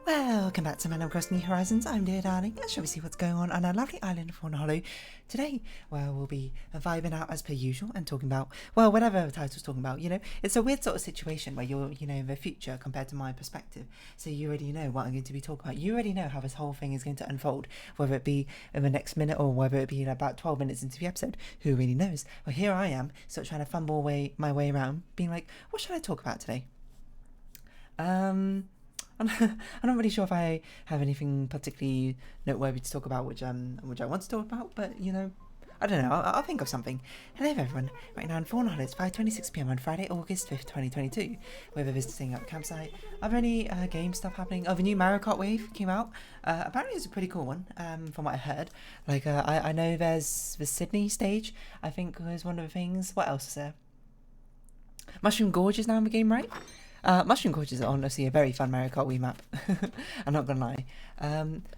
Welcome back to Man Across New Horizons. I'm dear darling. Shall we see what's going on our lovely island of Fawnhollow today? Well, we'll be vibing out as per usual and talking about, well, whatever the title's talking about, you know. It's a weird sort of situation where you're, you know, in the future compared to my perspective. So you already know what I'm going to be talking about. You already know how this whole thing is going to unfold, whether it be in the next minute or whether it be in about 12 minutes into the episode. Who really knows? Well, here I am, sort of trying to fumble my way around, being like, what should I talk about today? I'm not really sure if I have anything particularly noteworthy to talk about, which I want to talk about, but, you know, I don't know, I'll think of something. Hello everyone, right now in Fawnhallow, it's 5:26 PM on Friday, August 5th, 2022. We're visiting our campsite. Are there any game stuff happening? Oh, the new Mario Kart wave came out. Apparently it's a pretty cool one, from what I heard. Like, I know there's the Sydney stage, I think was one of the things. What else is there? Mushroom Gorge is now in the game, right? Mushroom Gorge is honestly a very fun Mario Kart Wii map. I'm not gonna lie.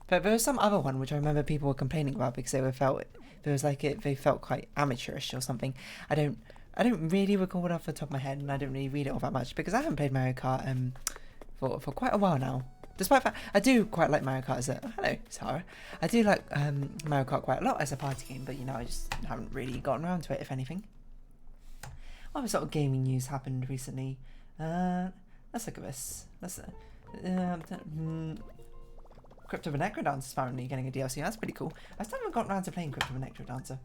But there was some other one which I remember people were complaining about because they they felt quite amateurish or something. I don't really recall it off the top of my head, and I don't really read it all that much because I haven't played Mario Kart for quite a while now. Despite the fact I do quite like Mario Kart as a hello, Sarah. I do like Mario Kart quite a lot as a party game, but you know I just haven't really gotten around to it. If anything, what other sort of gaming news happened recently? Let's look at this. Crypto the Necrodancer is apparently getting a DLC. That's pretty cool. I still haven't gotten around to playing Crypto the Necrodancer.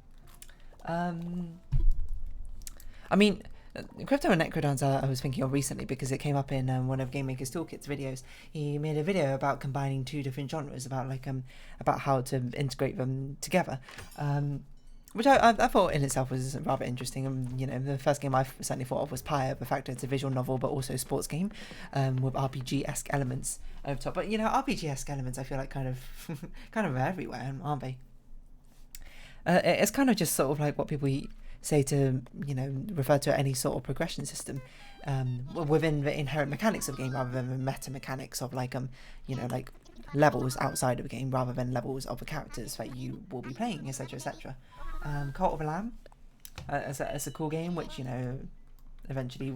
I mean, Crypto and Necrodancer I was thinking of recently because it came up in one of Game Maker's Toolkit's videos. He made a video about combining two different genres, about how to integrate them together. Which I thought in itself was rather interesting. You know, the first game I certainly thought of was Pyre, the fact that it's a visual novel but also a sports game with RPG-esque elements over top. But you know, RPG-esque elements I feel like kind of everywhere, aren't they? It's kind of just sort of like what people say to, you know, refer to any sort of progression system within the inherent mechanics of the game rather than the meta mechanics of you know, like levels outside of the game rather than levels of the characters that you will be playing, etc, etc. Cult of the Lamb, it's a cool game which, you know, eventually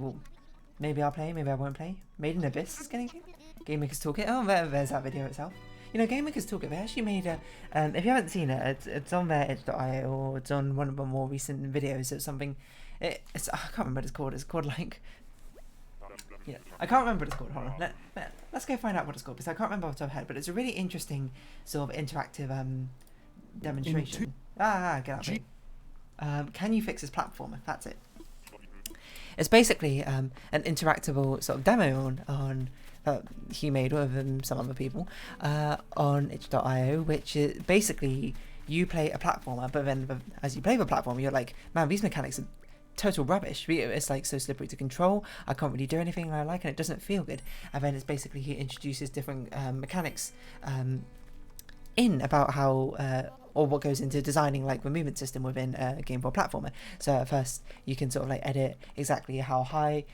maybe I'll play, maybe I won't play. Made in Abyss is getting a Game Maker's Toolkit. Oh, there's that video itself. You know, Game Maker's Toolkit, they actually made a, if you haven't seen it, it's on their itch.io or it's on one of the more recent videos. It's something, I can't remember what it's called. It's called like, yeah, I can't remember what it's called. Hold on, let's go find out what it's called because I can't remember off the top of my head. But it's a really interesting sort of interactive demonstration. Get out of it. Can you fix this platformer? That's it. It's basically an interactable sort of demo on he made with some other people on itch.io, which is basically you play a platformer, but then as you play the platformer, you're like, man, these mechanics are total rubbish. It's like so slippery to control. I can't really do anything I like, and it doesn't feel good. And then it's basically he introduces different mechanics in about how or what goes into designing like the movement system within a Game Boy platformer. So at first you can sort of like edit exactly how high,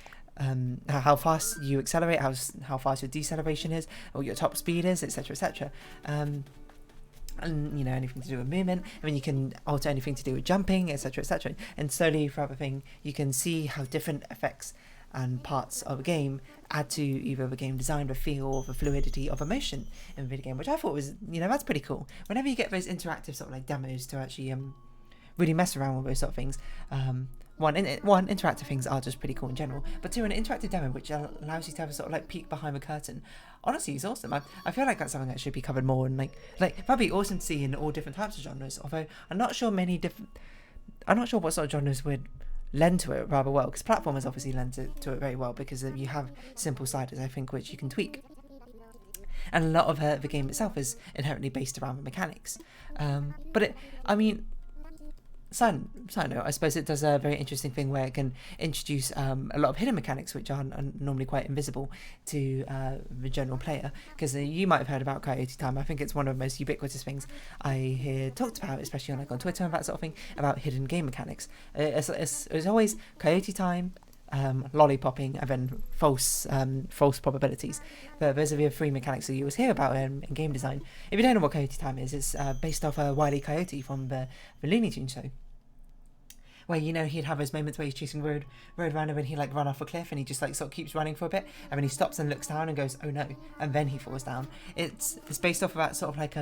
how fast you accelerate, how fast your deceleration is, or your top speed is, etc, etc. And you know, anything to do with movement. I mean, you can alter anything to do with jumping, etc, etc. And slowly throughout the thing, you can see how different effects and parts of a game add to either the game design, the feel, or the fluidity of emotion in a video game, which I thought was, you know, that's pretty cool. Whenever you get those interactive sort of like demos to actually really mess around with those sort of things, one, interactive things are just pretty cool in general, but two, an interactive demo which allows you to have a sort of like peek behind the curtain, honestly, it's awesome. I feel like that's something that should be covered more, and like that'd be awesome to see in all different types of genres, although I'm not sure what sort of genres would lend to it rather well, because platformers obviously lend to it very well because you have simple sliders, I think, which you can tweak. And a lot of the game itself is inherently based around the mechanics. Side note, I suppose it does a very interesting thing where it can introduce a lot of hidden mechanics which are normally quite invisible to the general player, because you might have heard about Coyote Time. I think it's one of the most ubiquitous things I hear talked about, especially on Twitter and that sort of thing, about hidden game mechanics. It's always Coyote Time, lollipopping, and then false probabilities. But those are the three mechanics that you always hear about in game design. If you don't know what Coyote Time is, it's based off Wile E. Coyote from the Looney Tunes show, where, you know, he'd have his moments where he's chasing road runner and he like run off a cliff and he just like sort of keeps running for a bit and then he stops and looks down and goes, oh no, and then he falls down. It's based off of that sort of like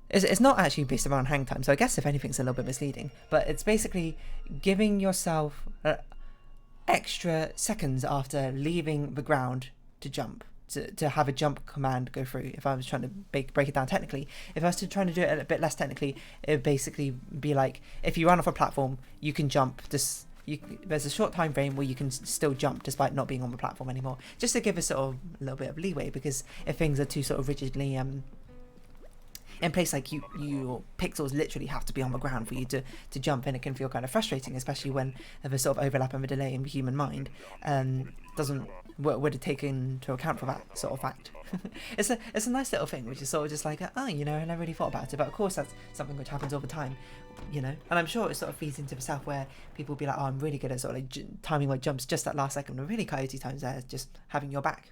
it's not actually based around hang time, so I guess if anything's a little bit misleading, but it's basically giving yourself extra seconds after leaving the ground to jump, to have a jump command go through. If I was trying to break it down technically, if I was trying to do it a bit less technically, it would basically be like, if you run off a platform, you can jump, there's a short time frame where you can still jump despite not being on the platform anymore, just to give us sort of a little bit of leeway, because if things are too sort of rigidly in place, like your pixels literally have to be on the ground for you to jump, and it can feel kind of frustrating, especially when there's sort of overlap and the delay in the human mind would have taken into account for that sort of fact. It's a nice little thing, which is sort of just like, you know, I never really thought about it, but of course that's something which happens all the time, you know, and I'm sure it sort of feeds into the self where people be like, oh, I'm really good at sort of like timing my jumps just that last second. The really coyote times there, just having your back.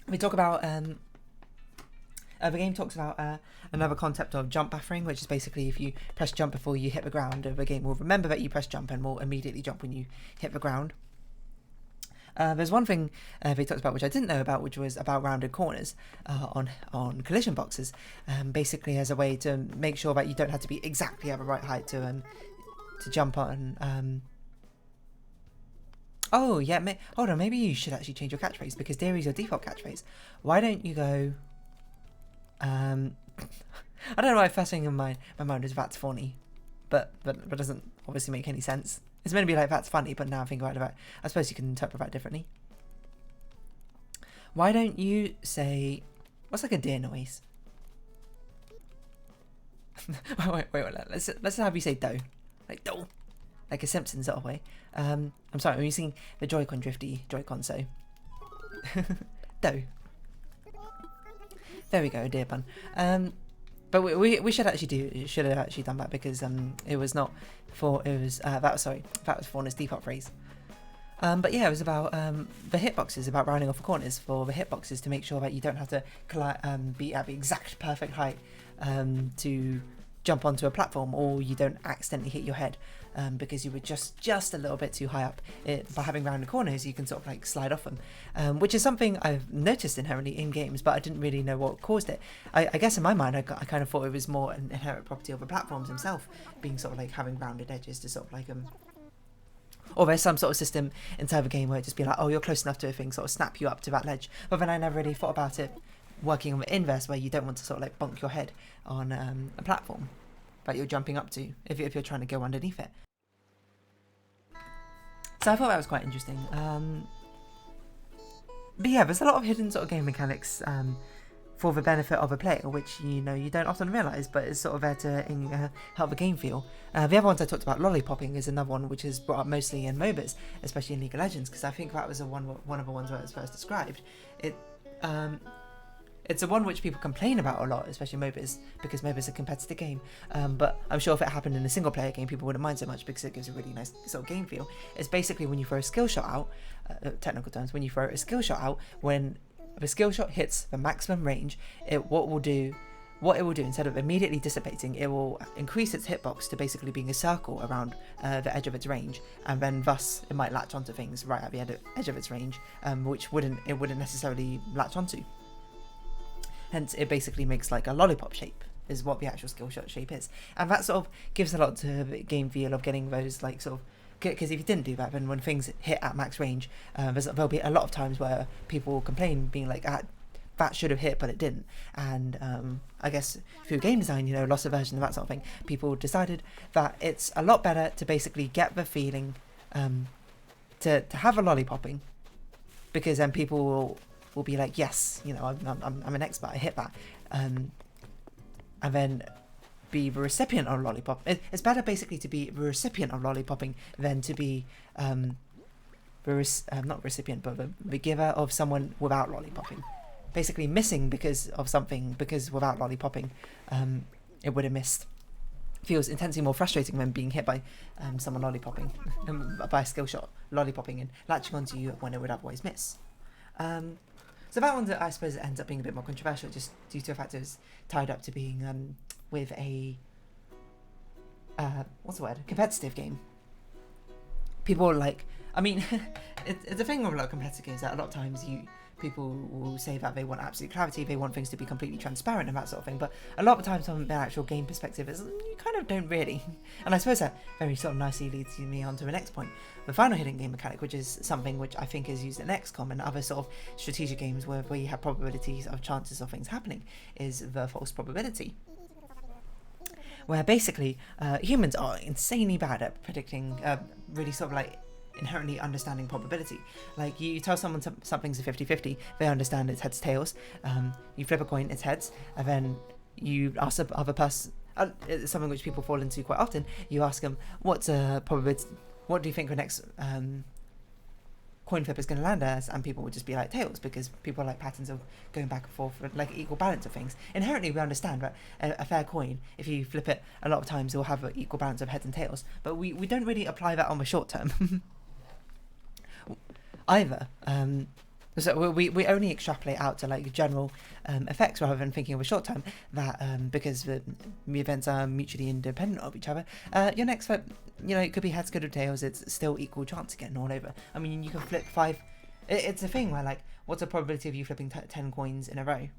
We talk about the game talks about another concept of jump buffering, which is basically if you press jump before you hit the ground, the game will remember that you press jump and will immediately jump when you hit the ground. There's one thing they talked about which I didn't know about, which was about rounded corners on collision boxes, basically as a way to make sure that you don't have to be exactly at the right height to jump on. Oh yeah, hold on, maybe you should actually change your catchphrase, because Deary's your default catchphrase. Why don't you go, I don't know why first thing in my mind is that's funny, but doesn't obviously make any sense. It's meant to be like that's funny, but now I'm thinking about it, I suppose you can interpret that differently. Why don't you say, what's like a deer noise? wait, let's have you say doe, like doe. Like a Simpsons sort of way. I'm sorry, I'm using the Joy-Con drifty Joy-Con, so. Doe. There we go, deer pun. But we should have actually done that, because it was not for, it was, that was Fawn's default phrase. But yeah, it was about the hitboxes, about rounding off the corners for the hitboxes to make sure that you don't have to be at the exact perfect height to jump onto a platform, or you don't accidentally hit your head because you were just a little bit too high up. By having rounded corners, you can sort of like slide off them, which is something I've noticed inherently in games, but I didn't really know what caused it. I guess in my mind, I kind of thought it was more an inherent property of the platforms themselves, being sort of like having rounded edges to sort of like or there's some sort of system inside the game where it just be like, oh, you're close enough to a thing, sort of snap you up to that ledge. But then I never really thought about it working on the inverse, where you don't want to sort of like bonk your head on a platform that you're jumping up to if you're trying to go underneath it. So I thought that was quite interesting. But yeah, there's a lot of hidden sort of game mechanics for the benefit of a player, which you don't often realise, but it's sort of there to help the game feel. The other ones I talked about, lollipopping, is another one which is brought up mostly in MOBAs, especially in League of Legends, because I think that was one of the ones where it was first described. It's a one which people complain about a lot, especially MOBAs, because MOBA's a competitive game. But I'm sure if it happened in a single player game, people wouldn't mind so much, because it gives a really nice sort of game feel. It's basically when you throw a skill shot out, technical terms, when you throw a skill shot out, when the skill shot hits the maximum range, what it will do, instead of immediately dissipating, it will increase its hitbox to basically being a circle around the edge of its range, and then thus it might latch onto things right at the edge of its range, which it wouldn't necessarily latch onto. Hence, it basically makes like a lollipop shape, is what the actual skill shot shape is. And that sort of gives a lot to the game feel of getting those like sort of, because if you didn't do that, then when things hit at max range, there'll be a lot of times where people will complain, being like, that should have hit, but it didn't. And I guess through game design, loss aversion and that sort of thing, people decided that it's a lot better to basically get the feeling to have a lollipopping, because then people will be like, yes, I'm an expert, I hit that, and then be the recipient of lollipop. It's better basically to be the recipient of lollipopping than to be not recipient, but the giver of someone without lollipopping. Basically missing because of something, because without lollipopping, it would have missed. Feels intensely more frustrating than being hit by someone lollipopping, by a skill shot lollipopping and latching onto you when it would otherwise miss. So that one, I suppose, it ends up being a bit more controversial, just due to the fact it was tied up to being with a what's the word? Competitive game. People like, I mean, it's a thing with a lot of competitive games that a lot of times people will say that they want absolute clarity, they want things to be completely transparent and that sort of thing, but a lot of the times from an actual game perspective, you kind of don't really. And I suppose that very sort of nicely leads me on to the next point, the final hidden game mechanic, which is something which I think is used in XCOM and other sort of strategic games where you have probabilities of chances of things happening, is the false probability. Where basically humans are insanely bad at predicting, really sort of like inherently understanding probability. Like you tell someone something's a 50-50, they understand it's heads tails. You flip a coin, it's heads, and then you ask the other person, it's something which people fall into quite often, you ask them, what's a probability, what do you think the next coin flip is going to land as, and people would just be like tails, because people like patterns of going back and forth with like equal balance of things. Inherently we understand that a fair coin, if you flip it a lot of times, it will have an equal balance of heads and tails, but we don't really apply that on the short term either. So we only extrapolate out to like general effects rather than thinking of a short term, that because the events are mutually independent of each other, your next flip, it could be heads, could be tails, it's still equal chance again all over. I mean, you can flip 5, it's a thing where like, what's the probability of you flipping 10 coins in a row?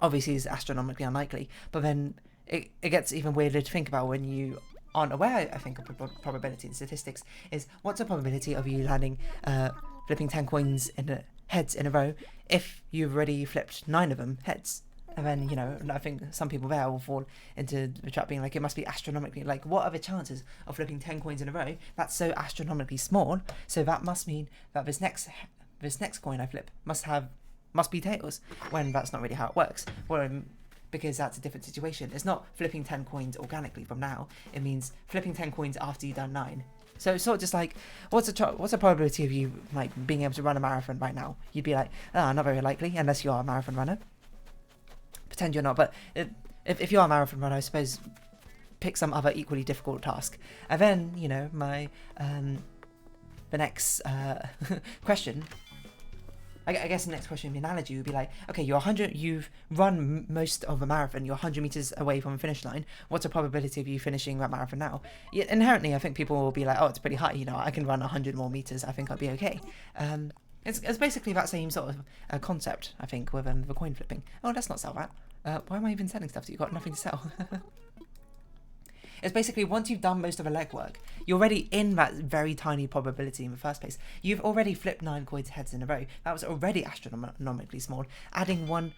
Obviously is astronomically unlikely, but then it gets even weirder to think about when you aren't aware, I think, of probability and statistics, is what's the probability of you landing flipping 10 coins in heads in a row if you've already flipped 9 of them heads? And then, I think some people there will fall into the trap being like, it must be astronomically, like, what are the chances of flipping 10 coins in a row? That's so astronomically small, so that must mean that this next coin I flip must be tails, when that's not really how it works. Well, because that's a different situation. It's not flipping 10 coins organically from now. It means flipping 10 coins after you've done 9. So it's sort of just like, what's the probability of you like being able to run a marathon right now? You'd be like, not very likely, unless you are a marathon runner. Pretend you're not, but if you are a marathon runner, I suppose pick some other equally difficult task. And then, the next question, I guess the next question, the analogy would be like, okay, you've run most of a marathon, you're 100 meters away from the finish line. What's the probability of you finishing that marathon now? Inherently, I think people will be like, oh, it's pretty high, I can run 100 more meters, I think I'll be okay. It's basically that same sort of concept, I think, with the coin flipping. Oh, let's not sell that. Why am I even selling stuff that you've got nothing to sell? It's basically, once you've done most of the legwork, you're already in that very tiny probability in the first place. You've already flipped 9 coins heads in a row. That was already astronomically small. Adding one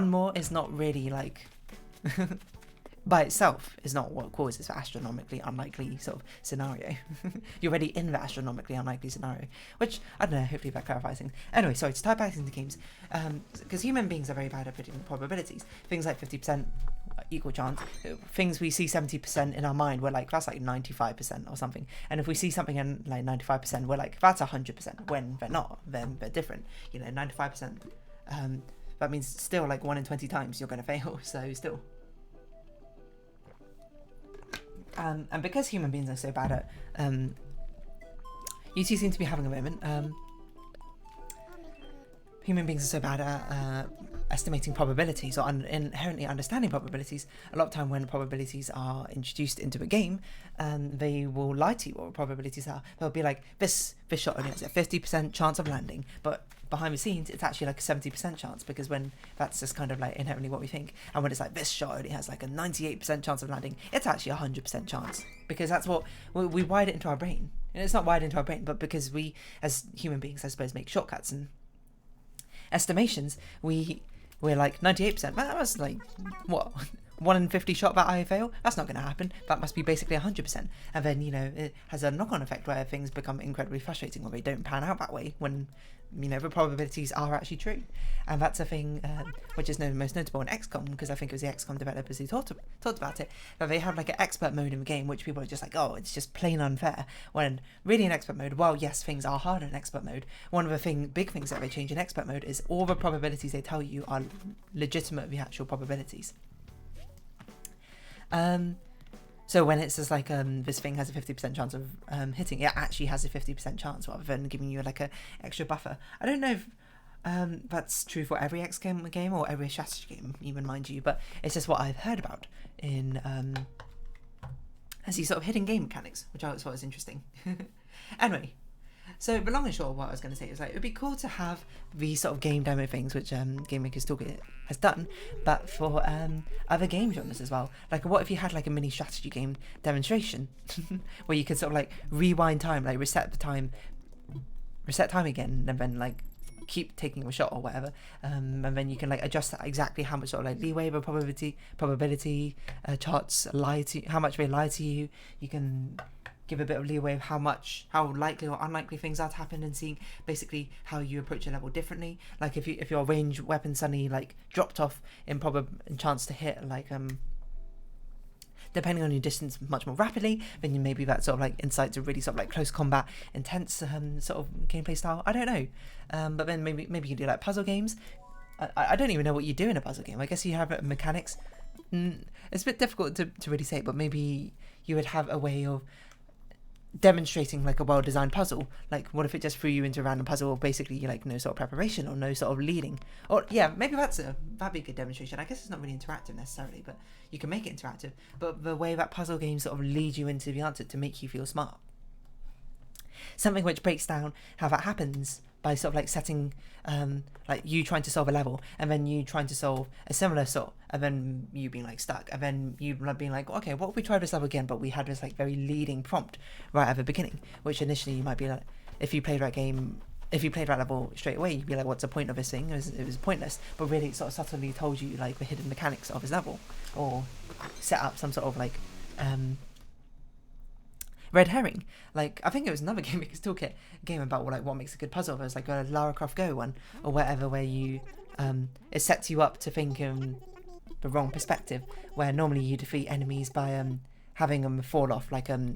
more is not really like... by itself is not what causes the astronomically unlikely sort of scenario. You're already in the astronomically unlikely scenario, which, I don't know, hopefully that clarifies things. Anyway, sorry, to tie back into games, because human beings are very bad at predicting probabilities. Things like 50% equal chance, things we see 70% in our mind, we're like, that's like 95% or something. And if we see something in like 95%, we're like, that's 100%, when they're not, then they're different. 95%, that means still like 1 in 20 times you're going to fail, so still. And because human beings are so bad at, you two seem to be having a moment, human beings are so bad at estimating probabilities or inherently understanding probabilities. A lot of time when probabilities are introduced into a game, they will lie to you what probabilities are. They'll be like, this shot only has a 50% chance of landing, but behind the scenes it's actually like a 70% chance, because when that's just kind of like inherently what we think, and when it's like this shot only has like a 98% chance of landing, it's actually a 100% chance, because that's what we wired it into our brain. And it's not wired into our brain, but because we as human beings, I suppose, make shortcuts and estimations, we're like 98%. That was like, what, 1 in 50 shot that I fail? That's not going to happen. That must be basically 100%. And then, it has a knock-on effect where things become incredibly frustrating, or they don't pan out that way when, the probabilities are actually true. And that's a thing which is most notable in XCOM, because I think it was the XCOM developers who talked about it, that they have like an expert mode in the game, which people are just like, oh, it's just plain unfair. When really in expert mode, while yes, things are harder in expert mode, one of the big things that they change in expert mode is all the probabilities they tell you are legitimate, the actual probabilities. So when it's just like, this thing has a 50% chance of hitting, it actually has a 50% chance, rather than giving you like a extra buffer. I don't know if that's true for every XCOM game or every strategy game, even, mind you, but it's just what I've heard about in as these sort of hidden game mechanics, which I always thought was interesting. Anyway, so the long and short of what I was going to say is like, it would be cool to have these sort of game demo things, which Game Maker's Toolkit has done, but for other game genres as well. Like, what if you had like a mini strategy game demonstration where you could sort of like rewind time, like reset time again, and then like keep taking a shot or whatever, and then you can like adjust exactly how much sort of like leeway or probability charts how much they lie to you. You can give a bit of leeway of how likely or unlikely things are to happen, and seeing basically how you approach a level differently. Like if your ranged weapon suddenly like dropped off in chance to hit, like depending on your distance much more rapidly, then maybe that sort of like insights a really sort of like close combat, intense sort of gameplay style. I don't know, but then maybe you can do like puzzle games. I don't even know what you do in a puzzle game. I guess you have mechanics. It's a bit difficult to really say, but maybe you would have a way of demonstrating like a well-designed puzzle. Like, what if it just threw you into a random puzzle, or basically like no sort of preparation or no sort of leading? Or yeah, maybe that'd be a good demonstration. I guess it's not really interactive necessarily, but you can make it interactive. But the way that puzzle games sort of lead you into the answer to make you feel smart. Something which breaks down how that happens by sort of like setting like you trying to solve a level, and then you trying to solve a similar sort, and then you being like stuck, and then you being like, okay, what if we try this level again, but we had this like very leading prompt right at the beginning, which initially you might be like, if you played that level straight away, you'd be like, what's the point of this thing? It was pointless, but really it sort of subtly told you like the hidden mechanics of this level, or set up some sort of like red herring. Like, I think it was another Game Maker's Toolkit game about like what makes a good puzzle. It was like a Lara Croft Go one or whatever, where you it sets you up to think the wrong perspective, where normally you defeat enemies by having them fall off like a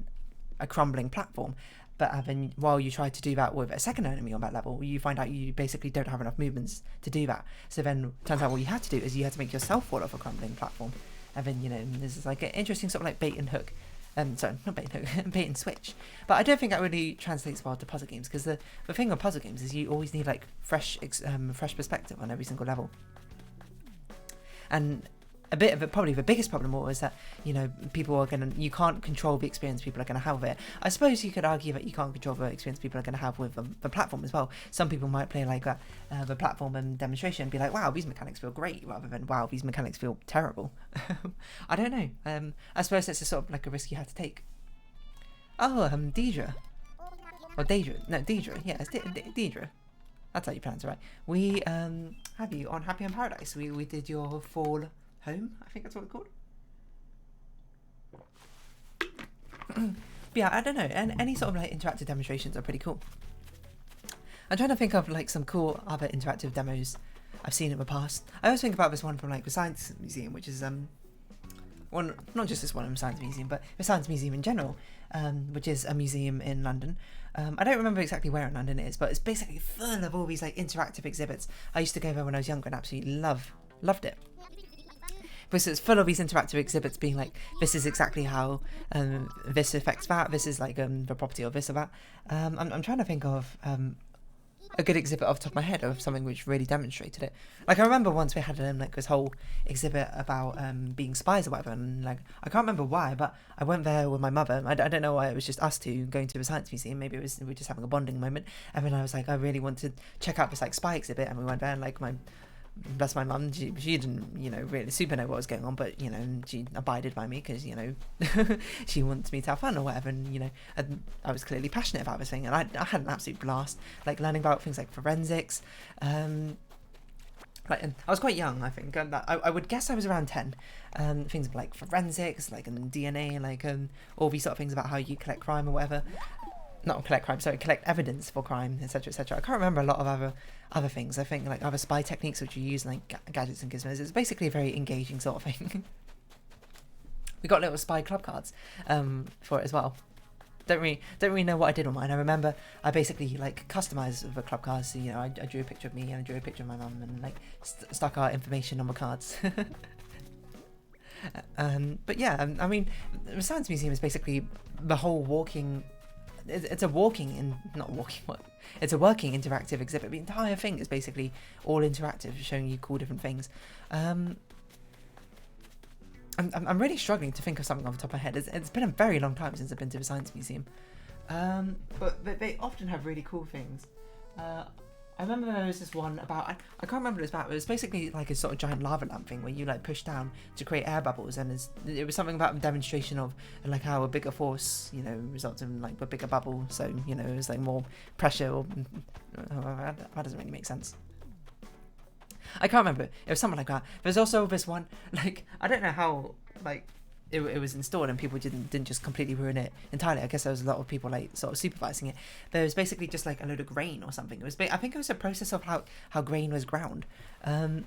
crumbling platform. But while you try to do that with a second enemy on that level, you find out you basically don't have enough movements to do that. So then turns out what you had to do is you had to make yourself fall off a crumbling platform. And then, you know, this is like an interesting sort of like bait and hook. Sorry, not bait and hook, bait and switch. But I don't think that really translates well to puzzle games, because the thing with puzzle games is you always need like fresh perspective on every single level. And a bit of it, probably the biggest problem is that, you know, you can't control the experience people are going to have with it. I suppose you could argue that you can't control the experience people are going to have with the platform as well. Some people might play like the platform and demonstration and be like, wow, these mechanics feel great, rather than, wow, these mechanics feel terrible. I don't know. I suppose it's a sort of like a risk you have to take. Oh, Deidre. Or Deidre. No, Deidre. Yeah, it's Deidre. That's how you pronounce it, right? We have you on Happy in Paradise. We did your fall home, I think that's what it's called. But yeah, I don't know, and any sort of like interactive demonstrations are pretty cool. I'm trying to think of like some cool other interactive demos I've seen in the past. I always think about this one from like the Science Museum, which is one, not just this one in the Science Museum, but the Science Museum in general, which is a museum in London. I don't remember exactly where in London it is, but it's basically full of all these like interactive exhibits. I used to go there when I was younger and absolutely loved it. Because it's full of these interactive exhibits being like, this is exactly how this affects that, this is like the property of this or that. I'm trying to think of a good exhibit off the top of my head of something which really demonstrated it. Like, I remember once we had like this whole exhibit about being spies or whatever, and like, I can't remember why, but I went there with my mother. I don't know why, it was just us two going to the Science Museum. Maybe we were just having a bonding moment, and then I was like, I really want to check out this like spy exhibit, and we went there, and like bless my mum, she didn't, you know, really super know what was going on, but, you know, she abided by me because, you know, she wants me to have fun or whatever, and, you know, I was clearly passionate about this thing, and I had an absolute blast, like, learning about things like forensics, like, and I was quite young, I think, and I would guess I was around 10, things like forensics, like, and DNA, like, all these sort of things about how you collect crime or whatever. Not collect crime, sorry, collect evidence for crime, etc., etc. I can't remember a lot of other things. I think like other spy techniques which you use, like gadgets and gizmos. It's basically a very engaging sort of thing. We got little spy club cards for it as well. Don't really know what I did on mine. I remember I basically like customized the club cards. So, you know, I drew a picture of me and I drew a picture of my mum and like stuck our information on the cards. But yeah, I mean, the Science Museum is basically the whole walking. It's a working interactive exhibit. The entire thing is basically all interactive, showing you cool different things. I'm really struggling to think of something off the top of my head. It's been a very long time since I've been to a science museum. But they often have really cool things. I remember there was this one about, I can't remember what it was about, but it was basically like a sort of giant lava lamp thing where you like push down to create air bubbles, and it was something about a demonstration of like how a bigger force, you know, results in like a bigger bubble, so, you know, it was like more pressure, or that doesn't really make sense. I can't remember, it was something like that. There's also this one, like, I don't know how, like, it was installed and people didn't just completely ruin it entirely. I guess there was a lot of people like sort of supervising it. There was basically just like a load of grain or something. It was I think it was a process of how grain was ground. I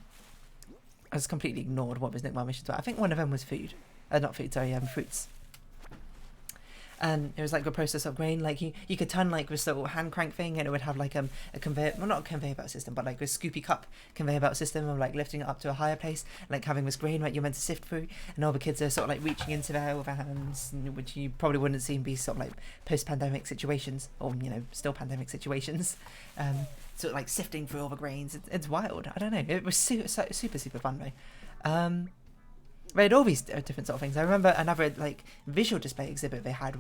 was completely ignored what was my missions were. I think one of them was food, not food, sorry, fruits. And it was like a process of grain, like you could turn like this little hand crank thing, and it would have like a conveyor, well, not a conveyor belt system, but like a scoopy cup conveyor belt system of like lifting it up to a higher place, like having this grain right you're meant to sift through, and all the kids are sort of like reaching into there with their hands, which you probably wouldn't see be sort of like post-pandemic situations, or, you know, still pandemic situations, sort of like sifting through all the grains. It's wild. I don't know, it was super fun though. They had all these different sort of things. I remember another like visual display exhibit they had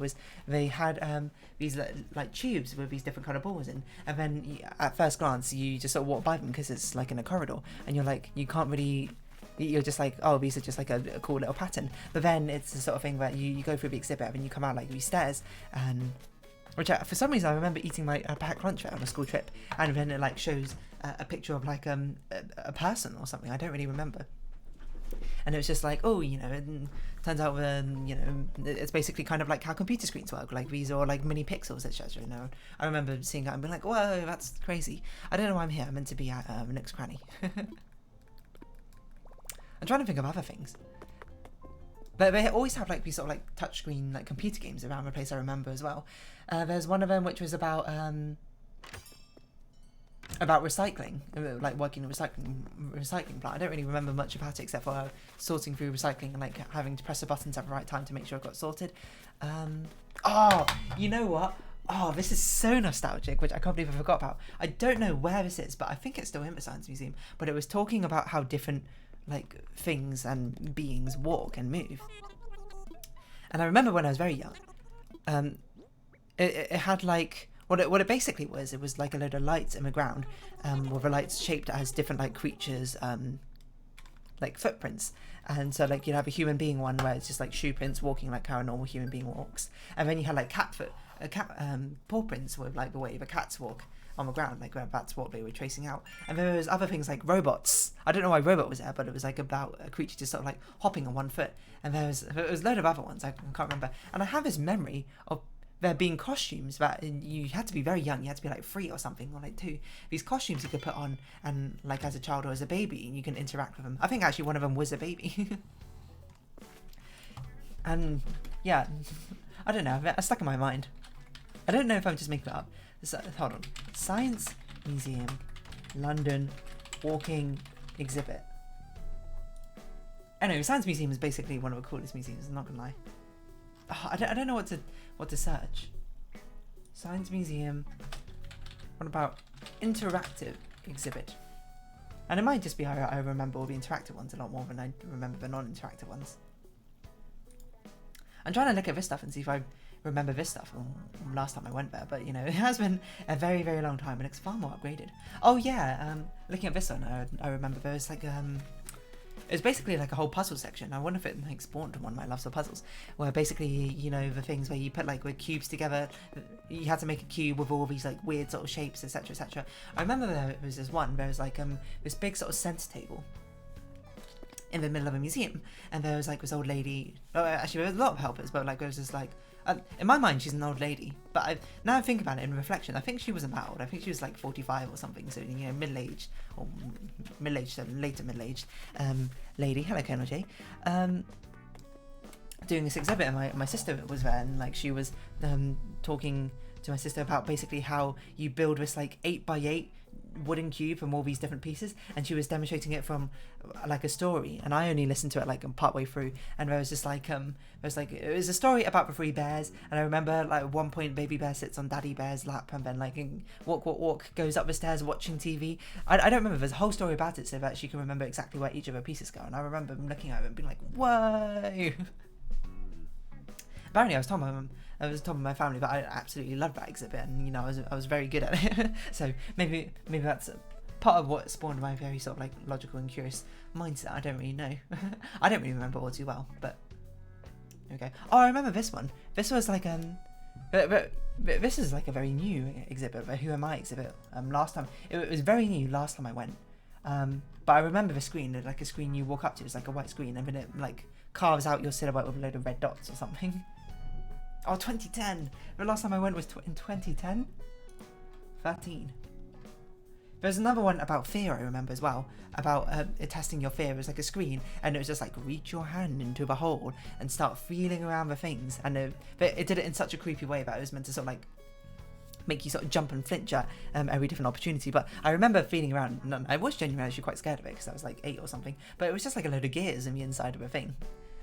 these like tubes with these different kind of balls in, and then at first glance you just sort of walk by them because it's like in a corridor, and you're like, you can't really, you're just like, oh, these are just like a cool little pattern. But then it's the sort of thing where you go through the exhibit and you come out like these stairs, and which for some reason I remember eating my packed lunch on a school trip, and then it like shows a picture of like a person or something. I don't really remember. And it was just like, oh, you know, it turns out, you know, it's basically kind of like how computer screens work. Like, these are like mini pixels, etc. You know, I remember seeing that and being like, whoa, that's crazy. I don't know why I'm here. I'm meant to be at Nook's Cranny. I'm trying to think of other things. But they always have like these sort of like touchscreen like computer games around the place. I remember as well. There's one of them which was about recycling, like working in a recycling plant. I don't really remember much about it except for sorting through recycling and like having to press the buttons at the right time to make sure it got sorted. Oh, you know what? Oh, this is so nostalgic, which I can't believe I forgot about. I don't know where this is, but I think it's still in the Science Museum. But it was talking about how different like things and beings walk and move. And I remember when I was very young, it had like, what it basically was, it was like a load of lights in the ground, with the lights shaped as different like creatures, like footprints. And so like you'd have a human being one where it's just like shoe prints walking like how a normal human being walks, and then you had like cat paw prints with like the way the cats walk on the ground, like that's what they were tracing out. And there was other things like robots. I don't know why robot was there, but it was like about a creature just sort of like hopping on one foot. And there was a load of other ones I can't remember. And I have this memory of there being costumes that you had to be very young, you had to be like 3 or something, or like 2. These costumes you could put on, and like as a child or as a baby, and you can interact with them. I think actually one of them was a baby. And yeah, I don't know, it's stuck in my mind. I don't know if I'm just making that up. Hold on. Science Museum, London, walking exhibit. Anyway, Science Museum is basically one of the coolest museums, I'm not gonna lie. Oh, I don't know what to search. Science Museum. What about interactive exhibit? And it might just be I remember all the interactive ones a lot more than I remember the non-interactive ones. I'm trying to look at this stuff and see if I remember this stuff from last time I went there, but you know, it has been a very, very long time and it's far more upgraded. Oh yeah, looking at this one, I remember there was like it was basically like a whole puzzle section. I wonder if it like spawned one of my loves of puzzles, where basically, you know, the things where you put like with cubes together, you had to make a cube with all these like weird sort of shapes, etc, etc. I remember there was this one, there was like this big sort of center table in the middle of a museum, and there was like this old lady. Oh, actually, there was a lot of helpers, but like there was this like, in my mind she's an old lady, but now I think about it in reflection, I think she wasn't that old. I think she was like 45 or something, so you know, middle-aged, or middle-aged, later middle-aged lady. Hello, Colonel J. Doing this exhibit, and my sister was there, and like she was talking to my sister about basically how you build this like 8x8 wooden cube from all these different pieces, and she was demonstrating it from like a story, and I only listened to it like part way through, and there was just like it was a story about the 3 bears, and I remember like at one point baby bear sits on daddy bear's lap, and then like walk goes up the stairs watching TV. I don't remember, there's a whole story about it so that she can remember exactly where each of her pieces go, and I remember looking at it and being like, whoa. Apparently I was telling my family that I absolutely loved that exhibit, and you know I was very good at it. So maybe that's part of what spawned my very sort of like logical and curious mindset. I don't really know. I don't really remember all too well, but okay. Oh, I remember this one. This was like but this is like a very new exhibit, the Who Am I exhibit. Last time it was very new. Last time I went, but I remember the screen, like a screen you walk up to. It's like a white screen, and then it like carves out your silhouette with a load of red dots or something. Oh, 2010. The last time I went was in 2010? 13. There's another one about fear I remember as well, about testing your fear. It was like a screen, and it was just like, reach your hand into the hole and start feeling around the things. And it did it in such a creepy way that it was meant to sort of like make you sort of jump and flinch at every different opportunity. But I remember feeling around, and I was genuinely actually quite scared of it because I was like 8 or something. But it was just like a load of gears in the inside of a thing.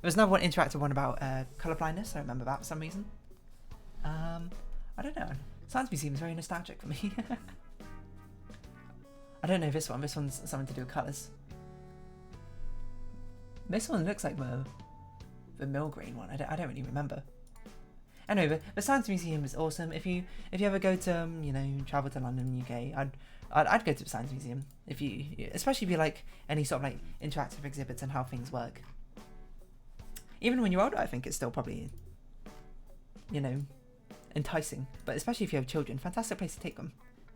There was another one, interactive one about colour blindness. I remember that for some reason. I don't know. Science Museum is very nostalgic for me. I don't know this one. This one's something to do with colours. This one looks like the mill green one. I don't really remember. Anyway, the Science Museum is awesome. If you ever go to you know, travel to London, UK, I'd go to the Science Museum especially if you like any sort of like interactive exhibits and how things work. Even when you're older, I think it's still probably, you know, enticing. But especially if you have children, fantastic place to take them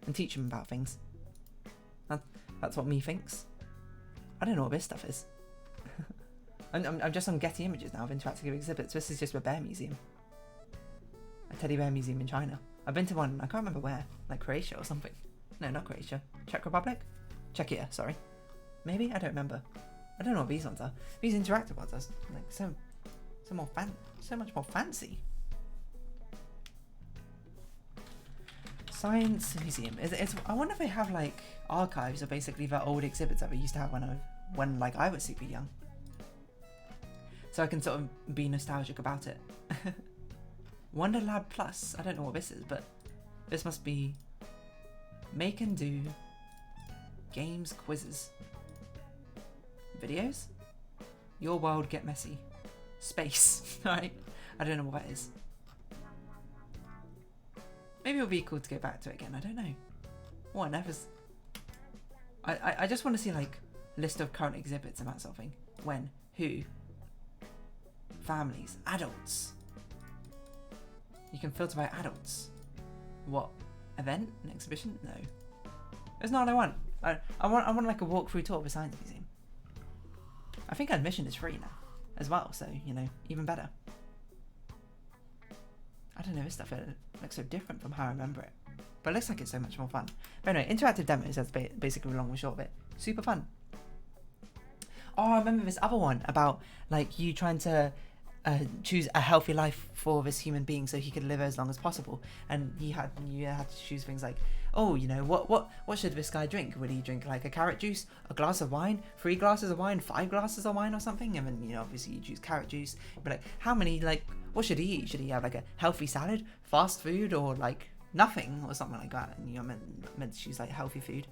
and teach them about things. That's what me thinks. I don't know what this stuff is. I'm just on Getty Images now of interactive exhibits. This is just a bear museum. A teddy bear museum in China. I've been to one, I can't remember where, like Croatia or something. No, not Croatia. Czech Republic? Czechia, sorry. Maybe? I don't remember. I don't know what these ones are. These interactive ones are like so much more fancy. Science Museum. I wonder if they have like archives of basically the old exhibits that we used to have when like I was super young. So I can sort of be nostalgic about it. Wonder Lab Plus. I don't know what this is, but this must be make and do games, quizzes, videos. Your world get messy. Space. Right? I don't know what that is. Maybe it'll be cool to go back to it again. I don't know. What on earth is... I just want to see like list of current exhibits and that sort of thing. When, who, families, adults. You can filter by adults. What? Event? An exhibition? No. That's not what I want. I want like a walkthrough tour of a science museum. I think admission is free now as well, so you know, even better. I don't know, this stuff looks so different from how I remember it, but it looks like it's so much more fun. But anyway, interactive demos, that's basically the long and short of it. Super fun. Oh, I remember this other one about like you trying to choose a healthy life for this human being so he could live as long as possible, and you had to choose things like, oh, you know, what should this guy drink? Would he drink like a carrot juice, a glass of wine, 3 glasses of wine, 5 glasses of wine or something? And then, you know, obviously you choose carrot juice, but like how many, like what should he eat? Should he have like a healthy salad, fast food, or like nothing or something like that? And you're meant to choose like healthy food.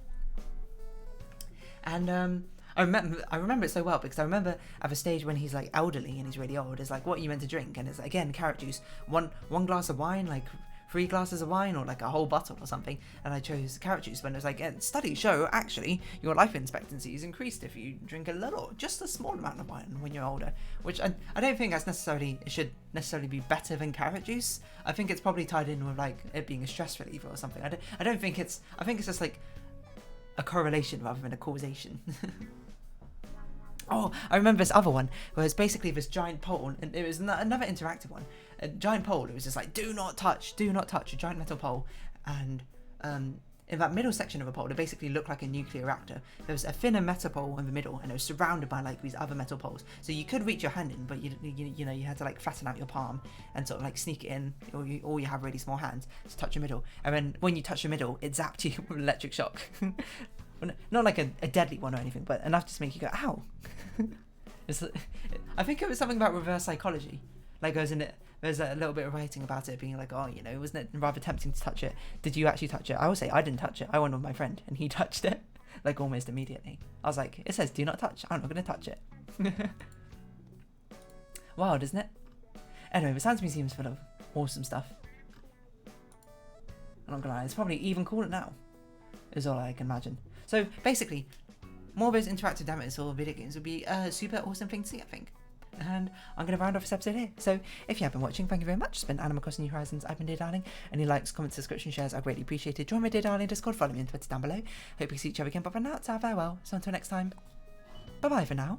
And I remember it so well because I remember at the stage when he's like elderly and he's really old, it's like, what are you meant to drink? And it's again carrot juice, one glass of wine, like 3 glasses of wine, or like a whole bottle or something. And I chose carrot juice when it was like, studies show actually your life expectancy is increased if you drink a little, just a small amount of wine when you're older. Which I don't think it should necessarily be better than carrot juice. I think it's probably tied in with like it being a stress reliever or something. I think it's just like a correlation rather than a causation. Oh, I remember this other one where it's basically this giant pole, and it was another interactive one. A giant pole. It was just like, do not touch a giant metal pole, and in that middle section of a pole, it basically looked like a nuclear reactor. There was a thinner metal pole in the middle, and it was surrounded by like these other metal poles. So you could reach your hand in, but you know, you had to like flatten out your palm and sort of like sneak it in, or you have really small hands to touch your middle. And then when you touch your middle, it zapped you with electric shock. Not like a deadly one or anything, but enough to make you go, ow. I think it was something about reverse psychology. Like there's a little bit of writing about it being like, oh, you know, wasn't it rather tempting to touch it? Did you actually touch it? I would say I didn't touch it. I went with my friend and he touched it like almost immediately. I was like, it says do not touch. I'm not going to touch it. Wild, isn't it? Anyway, the Science Museum's full of awesome stuff. I'm not going to lie, it's probably even cooler now, is all I can imagine. So basically, more of those interactive demos or video games would be a super awesome thing to see, I think. And I'm going to round off this episode here. So if you have been watching, thank you very much. It's been Animal Crossing New Horizons. I've been Dear Darling. Any likes, comments, subscription, shares, I greatly appreciate it. Join my Dear Darling Discord, follow me on Twitter down below. Hope we see each other again, but for now, it's our farewell. So until next time, bye bye for now.